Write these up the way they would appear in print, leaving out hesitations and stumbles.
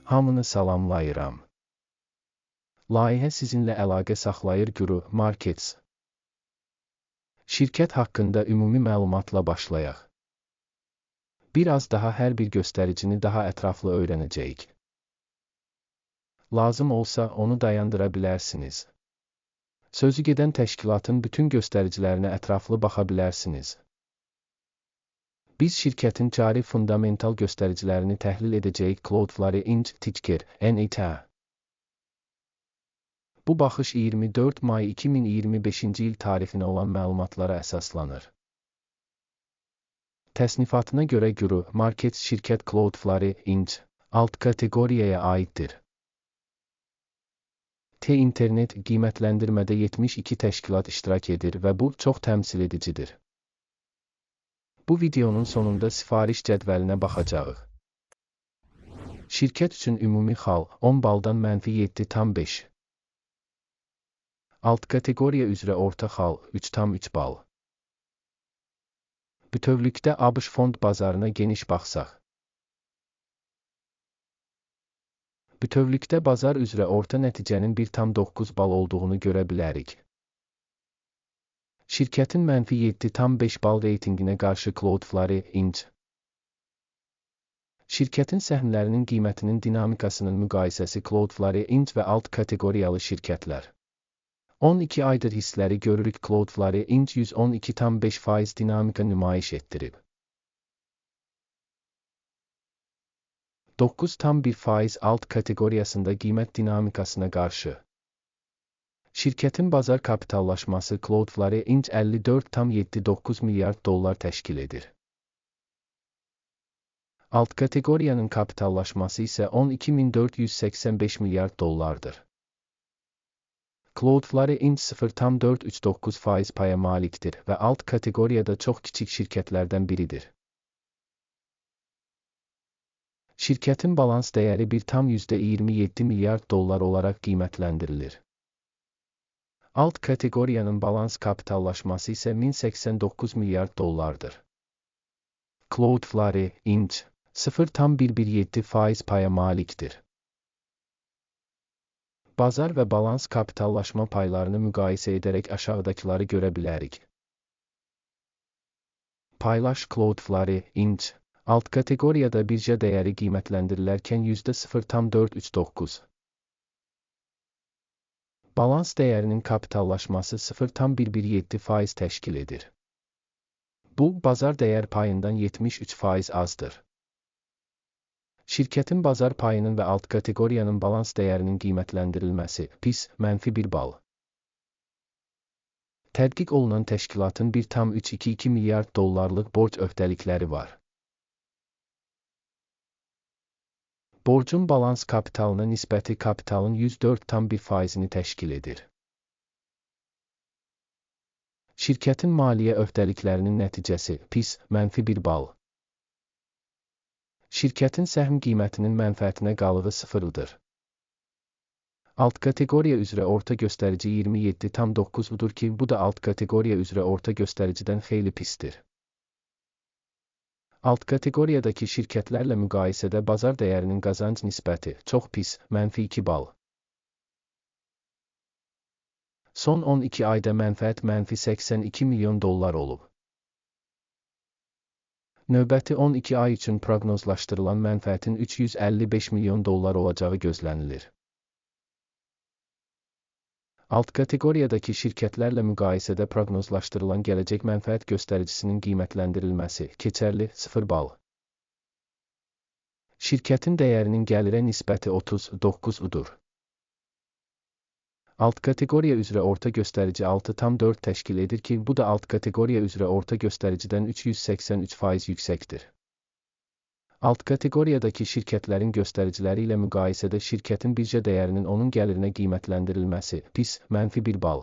Hamını salamlayıram. Layihə sizinlə əlaqə saxlayır Guru Markets. Şirkət haqqında ümumi məlumatla başlayaq. Biraz daha hər bir göstəricini daha ətraflı öyrənəcəyik. Lazım olsa onu dayandıra bilərsiniz. Sözü gedən təşkilatın bütün göstəricilərinə ətraflı baxa bilərsiniz. Biz şirkətin cari fundamental göstəricilərini təhlil edəcəyik Cloudflare Inc. Ticker, NET. Bu baxış 24 may 2025-ci il tarixinə olan məlumatlara əsaslanır. Təsnifatına görə Guru Markets şirkət Cloudflare Inc. alt kateqoriyaya aiddir. T-internet qiymətləndirmədə 72 təşkilat iştirak edir və bu çox təmsil edicidir. Bu videonun sonunda sifariş cədvəlinə baxacağıq. Şirkət üçün ümumi xal 10 baldan -7,5. Alt kateqoriya üzrə orta xal 3,3 bal. Bütövlükdə ABŞ fond bazarına geniş baxsaq. Bütövlükdə bazar üzrə orta nəticənin 1,9 bal olduğunu görə bilərik. Şirkətin -7,5 bal reytinginə qarşı Cloudflare Inc. Şirkətin səhmlərinin qiymətinin dinamikasının müqayisəsi Cloudflare Inc. və alt kateqoriyalı şirkətlər. 12 aydır hissləri görürük Cloudflare Inc. 112,5% dinamika nümayiş etdirib. 9,1% alt kateqoriyasında qiymət dinamikasına qarşı. Şirkətin bazar kapitallaşması Cloudflare Inc. 54,79 milyard dollar təşkil edir. Alt kateqoriyanın kapitallaşması isə 12.485 milyard dollardır. Cloudflare Inc. 0,439% paya malikdir və alt kateqoriyada çox kiçik şirkətlərdən biridir. Şirkətin balans dəyəri 1,27 milyard dollar olaraq qiymətləndirilir. Alt kateqoriyanın balans kapitallaşması isə 1089 milyard dollardır. Cloudflare Inc. 0,117% paya malikdir. Bazar və balans kapitallaşma paylarını müqayisə edərək aşağıdakıları görə bilərik. Paylaş Cloudflare Inc. alt kateqoriyada birja dəyəri qiymətləndirilərkən %0,439. Balans dəyərinin kapitallaşması 0,117% təşkil edir. Bu, bazar dəyər payından 73% azdır. Şirkətin bazar payının və alt kateqoriyanın balans dəyərinin qiymətləndirilməsi, pis, -1 bal. Tədqiq olunan təşkilatın 1,322 milyard dollarlıq borc öhdəlikləri var. Borcun balans kapitalına nisbəti kapitalın 104,1%-ni təşkil edir. Şirkətin maliyyə öhdəliklərinin nəticəsi, pis, -1 bal. Şirkətin səhm qiymətinin mənfəətinə qalığı 0-dır. Alt kateqoriya üzrə orta göstərici 27,9-udur ki, bu da alt kateqoriya üzrə orta göstəricidən xeyli pisdir. Alt kateqoriyadakı şirkətlərlə müqayisədə bazar dəyərinin qazanc nisbəti çox pis, -2 bal. Son 12 ayda mənfəət -82 milyon dollar olub. Növbəti 12 ay üçün proqnozlaşdırılan mənfəətin 355 milyon dollar olacağı gözlənilir. Alt kateqoriyadakı şirkətlərlə müqayisədə proqnozlaşdırılan gələcək mənfəət göstəricisinin qiymətləndirilməsi, keçərli, 0 bal. Şirkətin dəyərinin gəlirə nisbəti 39-udur. Alt kateqoriya üzrə orta göstərici 6,4 təşkil edir ki, bu da alt kateqoriya üzrə orta göstəricidən 383% yüksəkdir. Alt kateqoriyadakı şirkətlərin göstəriciləri ilə müqayisədə şirkətin birja dəyərinin onun gəlirinə qiymətləndirilməsi, pis, -1 bal.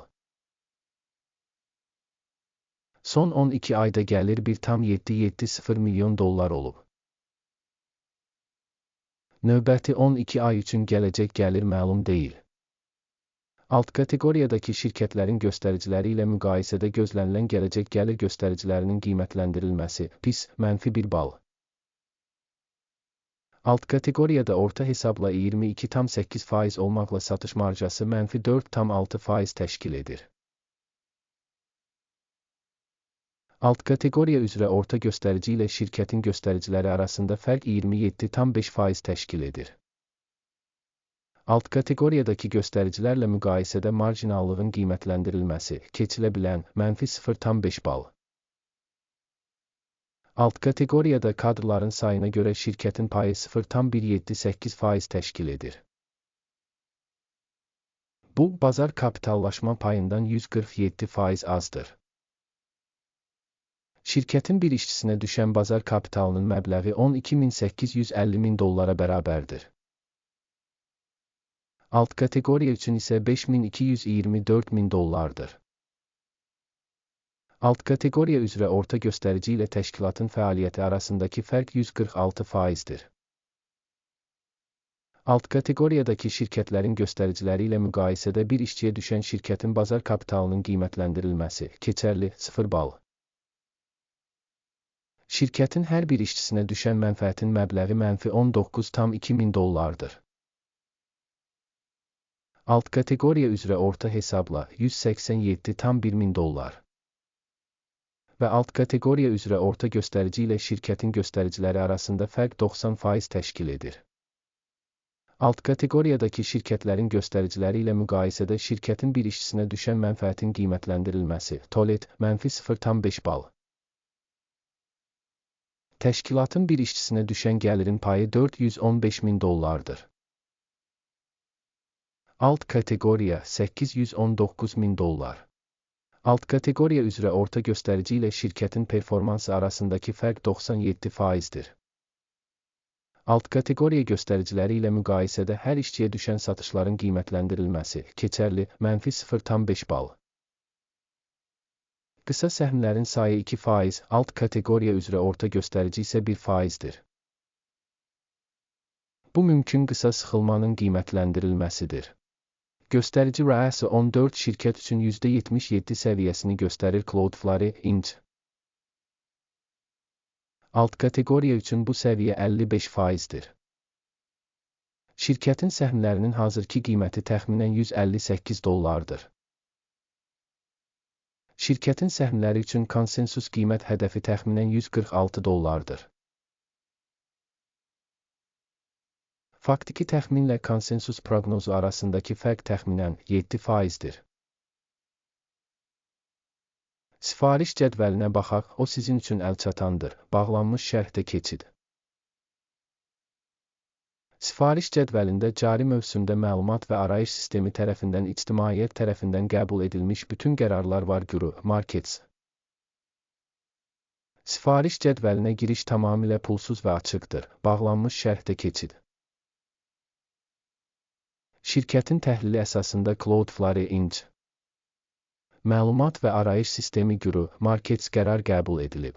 Son 12 ayda gəlir 1,770 milyon dollar olub. Növbəti 12 ay üçün gələcək gəlir məlum deyil. Alt kateqoriyadakı şirkətlərin göstəriciləri ilə müqayisədə gözlənilən gələcək gəlir göstəricilərinin qiymətləndirilməsi, pis, -1 bal. Alt kateqoriyada orta hesabla 22,8% olmaqla satış marjası -4,6% təşkil edir. Alt kateqoriya üzrə orta göstərici ilə şirkətin göstəriciləri arasında fərq 27,5% təşkil edir. Alt kateqoriyadakı göstəricilərlə müqayisədə marjinallığın qiymətləndirilməsi keçilə bilən -0,5 bal. Alt kateqoriyada kadrların sayına görə şirkətin payı 0,178% təşkil edir. Bu, bazar kapitallaşma payından 147% azdır. Şirkətin bir işçisinə düşən bazar kapitalının məbləği $12,850,000 bərabərdir. Alt kateqoriya üçün isə $5,224,000. Alt kateqoriya üzrə orta göstərici ilə təşkilatın fəaliyyəti arasındakı fərq 146%dir. Alt kateqoriyadakı şirkətlərin göstəriciləri ilə müqayisədə bir işçiyə düşən şirkətin bazar kapitalının qiymətləndirilməsi keçərli 0 bal. Şirkətin hər bir işçisinə düşən mənfəətin məbləği -$19,200,000'dır. Alt kateqoriya üzrə orta hesabla $187,100,000. Və alt kateqoriya üzrə orta göstərici ilə şirkətin göstəriciləri arasında fərq 90% təşkil edir. Alt kateqoriyadakı şirkətlərin göstəriciləri ilə müqayisədə şirkətin bir işçisinə düşən mənfəətin qiymətləndirilməsi (TOLED) -0,5 bal. Təşkilatın bir işçisinə düşən gəlirin payı $415,000'dır. Alt kateqoriya $819,000. Alt kateqoriya üzrə orta göstərici ilə şirkətin performansı arasındakı fərq 97%'dir. Alt kateqoriya göstəriciləri ilə müqayisədə hər işçiyə düşən satışların qiymətləndirilməsi keçərli -0,5 bal. Qısa səhmlərin sayı 2%, alt kateqoriya üzrə orta göstərici isə 1%'dir. Bu mümkün qısa sıxılmanın qiymətləndirilməsidir. Göstərici rəası 14 şirkət üçün %77 səviyyəsini göstərir Cloudflare, Inc. Alt kateqoriya üçün bu səviyyə 55%'dir. Şirkətin səhmlərinin hazırki qiyməti təxminən $158'dır. Şirkətin səhmləri üçün konsensus qiymət hədəfi təxminən $146'dır. Faktiki təxminlə konsensus proqnozu arasındakı fərq təxminən 7%'dir. Sifariş cədvəlinə baxaq, o sizin üçün əlçatandır. Bağlanmış şərhdə keçid. Sifariş cədvəlində cari mövsümdə məlumat və arayış sistemi tərəfindən ictimaiyyət tərəfindən qəbul edilmiş bütün qərarlar var. Markets. Sifariş cədvəlinə giriş tamamilə pulsuz və açıqdır. Bağlanmış şərhdə keçid. Şirkətin təhlili əsasında Cloudflare, Inc. Məlumat və arayış sistemi Markets qərar qəbul edilib.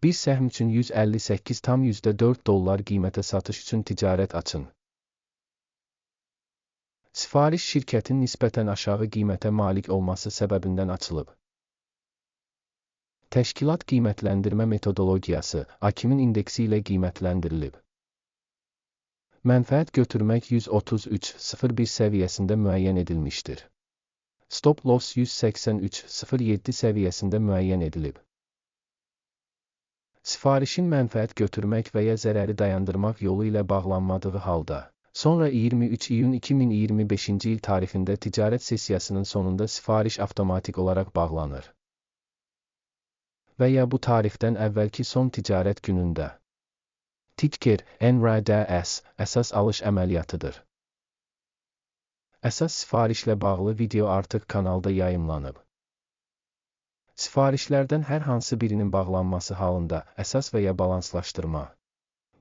Bir səhm üçün $158,4 qiymətə satış üçün ticarət açın. Sifariş şirkətin nisbətən aşağı qiymətə malik olması səbəbindən açılıb. Təşkilat qiymətləndirmə metodologiyası AKİMin indeksi ilə qiymətləndirilib. Mənfəət götürmək 133,01 səviyyəsində müəyyən edilmişdir. Stop loss 183,07 səviyyəsində müəyyən edilib. Sifarişin mənfəət götürmək və ya zərəri dayandırmaq yolu ilə bağlanmadığı halda, sonra 23 iyun 2025-ci il tarixində ticarət sessiyasının sonunda sifariş avtomatik olaraq bağlanır. Və ya bu tarixdən əvvəlki son ticarət günündə. Ticker, NRDS, əsas alış əməliyyatıdır. Əsas sifarişlə bağlı video artıq kanalda yayımlanıb. Sifarişlərdən hər hansı birinin bağlanması halında əsas və ya balanslaşdırma.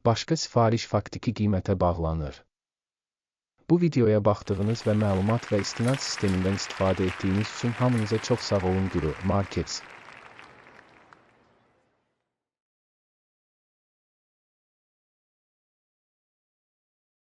Başqa sifariş faktiki qiymətə bağlanır. Bu videoya baxdığınız və məlumat və istinad sistemindən istifadə etdiyiniz üçün hamınıza çox sağ olun. Markets.